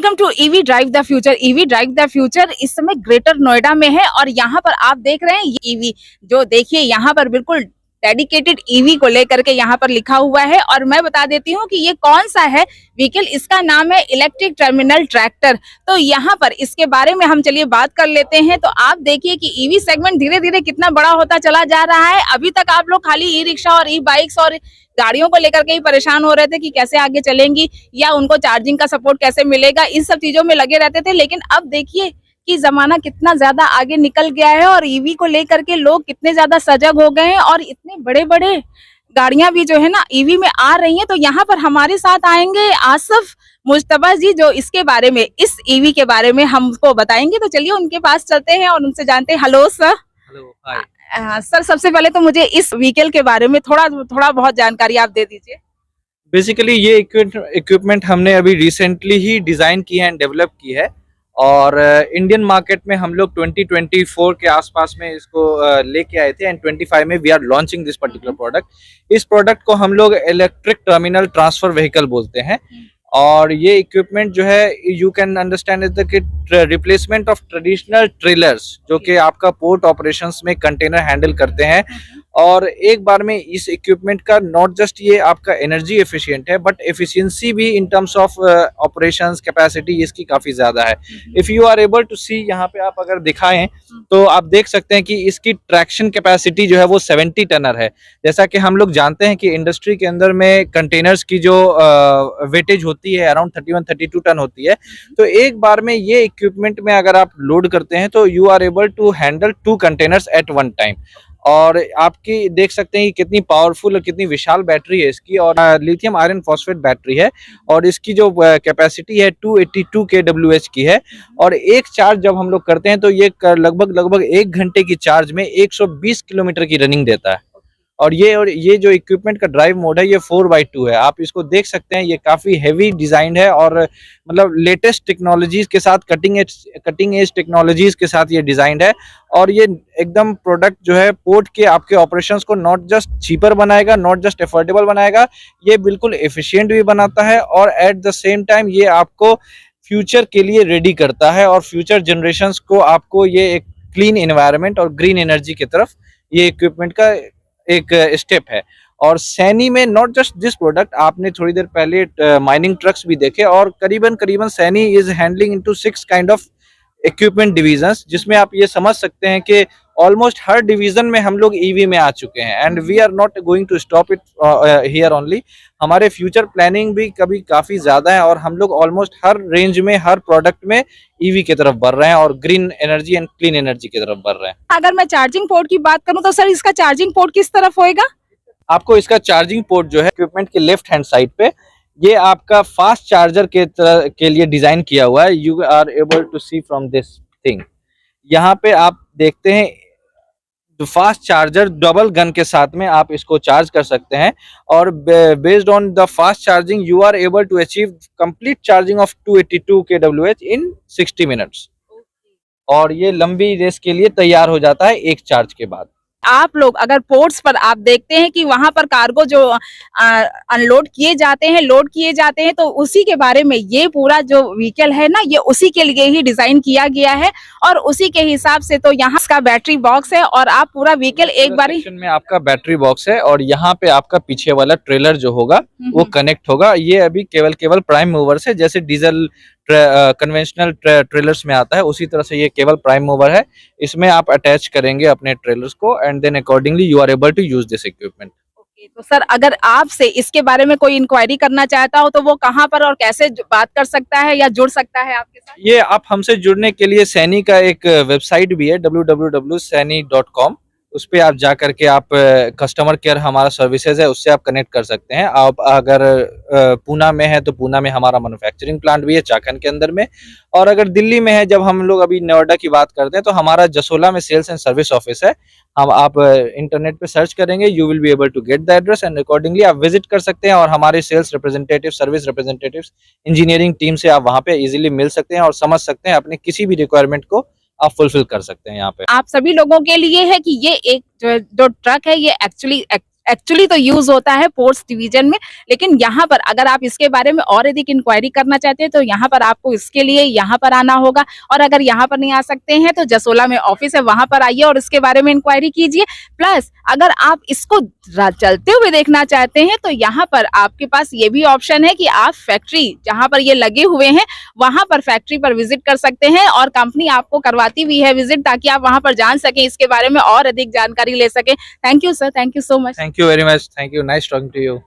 Welcome to EV drive the future. EV drive the future इस समय greater Noida में है और यहाँ पर आप देख रहे हैं ये ईवी जो देखिए यहाँ पर बिल्कुल डेडिकेटेड ईवी को लेकर के यहाँ पर लिखा हुआ है। और मैं बता देती हूँ कि ये कौन सा है व्हीकल, इसका नाम है इलेक्ट्रिक टर्मिनल ट्रैक्टर। तो यहाँ पर इसके बारे में हम चलिए बात कर लेते हैं। तो आप देखिए कि ईवी सेगमेंट धीरे धीरे कितना बड़ा होता चला जा रहा है। अभी तक आप लोग खाली ई रिक्शा और ई बाइक्स और गाड़ियों को लेकर के ही परेशान हो रहे थे कि कैसे आगे चलेंगी या उनको चार्जिंग का सपोर्ट कैसे मिलेगा, इस सब चीजों में लगे रहते थे। लेकिन अब देखिए कि जमाना कितना ज्यादा आगे निकल गया है और ईवी को लेकर के लोग कितने ज्यादा सजग हो गए हैं और इतने बड़े बड़े गाड़ियां भी जो है ना ईवी में आ रही हैं। तो यहाँ पर हमारे साथ आएंगे आसिफ मुश्तबा जी जो इसके बारे में, इस ईवी के बारे में हमको बताएंगे। तो चलिए उनके पास चलते हैं और उनसे जानते हैं। Hello sir. हेलो, हाय। सर सबसे पहले तो मुझे इस व्हीकल के बारे में थोड़ा बहुत जानकारी आप दे दीजिए। बेसिकली ये इक्विपमेंट हमने अभी रिसेंटली ही डिजाइन की है एंड डेवलप की है और इंडियन मार्केट में हम लोग 2024 के आसपास में इसको लेके आए थे एंड 25 में we are launching this particular product. इस प्रोडक्ट को हम लोग इलेक्ट्रिक टर्मिनल ट्रांसफर व्हीकल बोलते हैं और ये इक्विपमेंट जो है you can understand is the replacement of traditional trailers जो कि आपका पोर्ट ऑपरेशंस में कंटेनर हैंडल करते हैं। और एक बार में इस इक्विपमेंट का नॉट जस्ट ये आपका एनर्जी एफिशिएंट है बट एफिशिएंसी भी in terms of operations capacity इसकी काफी ज्यादा है। If you are able to see, यहाँ पे आप अगर दिखाएं तो आप देख सकते हैं कि इसकी ट्रैक्शन कैपेसिटी जो है वो 70 टनर है। जैसा कि हम लोग जानते हैं कि इंडस्ट्री के अंदर में कंटेनर्स की जो वेटेज होती है अराउंड 31-32 टन होती है। तो एक बार में ये इक्विपमेंट में अगर आप लोड करते हैं तो you are able to handle 2 containers at one time. और आपकी देख सकते हैं कि कितनी पावरफुल और कितनी विशाल बैटरी है इसकी और लिथियम आयरन फॉस्फेट बैटरी है और इसकी जो कैपेसिटी है 282 kWh की है। और एक चार्ज जब हम लोग करते हैं तो ये लगभग 1 घंटे की चार्ज में 120 किलोमीटर की रनिंग देता है। और ये जो इक्विपमेंट का ड्राइव मोड है ये 4x2 है। आप इसको देख सकते हैं, ये काफी हेवी डिजाइन है और मतलब लेटेस्ट टेक्नोलॉजीज के साथ कटिंग एज टेक्नोलॉजीज के साथ ये डिजाइन है। और ये एकदम प्रोडक्ट जो है पोर्ट के आपके ऑपरेशंस को नॉट जस्ट चीपर बनाएगा, नॉट जस्ट अफोर्डेबल बनाएगा, ये बिल्कुल एफिशिएंट भी बनाता है और एट द सेम टाइम ये आपको फ्यूचर के लिए रेडी करता है और फ्यूचर जनरेशंस को आपको ये एक क्लीन एनवायरनमेंट और ग्रीन एनर्जी की तरफ ये इक्विपमेंट का एक स्टेप है। और सैनी में नॉट जस्ट दिस प्रोडक्ट, आपने थोड़ी देर पहले माइनिंग ट्रक्स भी देखे और करीबन Saini is handling into 6 kind of equipment divisions, जिसमें आप ये समझ सकते हैं कि ऑलमोस्ट हर डिवीजन में हम लोग ईवी में आ चुके हैं and we are not going to stop it here only. हमारे फ्यूचर प्लानिंग भी कभी काफी ज्यादा है और हम लोग ऑलमोस्ट हर रेंज में हर प्रोडक्ट में ईवी की तरफ बढ़ रहे हैं और green energy and clean energy की तरफ बढ़ रहे हैं। अगर मैं चार्जिंग पोर्ट की बात करूं तो सर इसका चार्जिंग पोर्ट किस तरफ होएगा? आपको इसका चार्जिंग पोर्ट जो है इक्विपमेंट के लेफ्ट हैंड साइड पे ये आपका फास्ट चार्जर के लिए डिजाइन किया हुआ है। You are able to see from this thing, यहाँ पे आप देखते हैं फास्ट चार्जर डबल गन के साथ में आप इसको चार्ज कर सकते हैं और based on the fast charging you are able to achieve complete charging of 282 kWh in 60 minutes और ये लंबी रेस के लिए तैयार हो जाता है एक चार्ज के बाद। आप लोग अगर पोर्ट्स पर आप देखते हैं कि वहां पर कार्गो जो अनलोड किए जाते हैं, लोड किए जाते हैं, तो उसी के बारे में ये पूरा जो व्हीकल है ना ये उसी के लिए ही डिजाइन किया गया है और उसी के हिसाब से तो यहाँ का बैटरी बॉक्स है और आप पूरा व्हीकल एक बार में आपका बैटरी बॉक्स है और यहाँ पे आपका पीछे वाला ट्रेलर जो होगा वो कनेक्ट होगा। ये अभी केवल प्राइम मूवर से, जैसे डीजल कन्वेंशनल ट्रेलर्स में आता है उसी तरह से ये केवल प्राइम मूवर है। इसमें आप अटैच करेंगे अपने ट्रेलर्स को and then accordingly you are able to use this equipment. तो सर अगर आपसे इसके बारे में कोई इंक्वायरी करना चाहता हो तो वो कहाँ पर और कैसे बात कर सकता है या जुड़ सकता है आपके साथ? ये आप हमसे जुड़ने के लिए सैनी का एक वेबसाइट भी है www.sani.com, उस पे आप जा करके आप कस्टमर केयर हमारा सर्विसेज है उससे आप कनेक्ट कर सकते हैं। आप अगर पूना में है तो पूना में हमारा मैन्युफैक्चरिंग प्लांट भी है चाकन के अंदर में, और अगर दिल्ली में है, जब हम लोग अभी नोएडा की बात करते हैं तो हमारा जसोला में सेल्स एंड सर्विस ऑफिस है। हम आप इंटरनेट पे सर्च करेंगे you will be able to get the address and accordingly आप विजिट कर सकते हैं और हमारे sales representative, service representatives, engineering team से आप वहाँ पे इजीली मिल सकते हैं और समझ सकते हैं अपने किसी भी रिक्वायरमेंट को आप फुलफिल कर सकते हैं। यहाँ पे आप सभी लोगों के लिए है कि ये एक जो ट्रक है ये एक्चुअली एक्चुअली तो यूज होता है पोर्ट्स डिवीजन में, लेकिन यहाँ पर अगर आप इसके बारे में और अधिक इंक्वायरी करना चाहते हैं तो यहाँ पर आपको इसके लिए यहाँ पर आना होगा। और अगर यहाँ पर नहीं आ सकते हैं तो जसोला में ऑफिस है, वहां पर आइए और इसके बारे में इंक्वायरी कीजिए। प्लस अगर आप इसको चलते हुए देखना चाहते हैं तो यहाँ पर आपके पास ये भी ऑप्शन है कि आप फैक्ट्री जहाँ पर ये लगे हुए हैं वहां पर फैक्ट्री पर विजिट कर सकते हैं, और कंपनी आपको करवाती भी है विजिट, ताकि आप वहां पर जान सकें, इसके बारे में और अधिक जानकारी ले सकें। Thank you sir, thank you so much. Thank you very much. Thank you. Nice talking to you.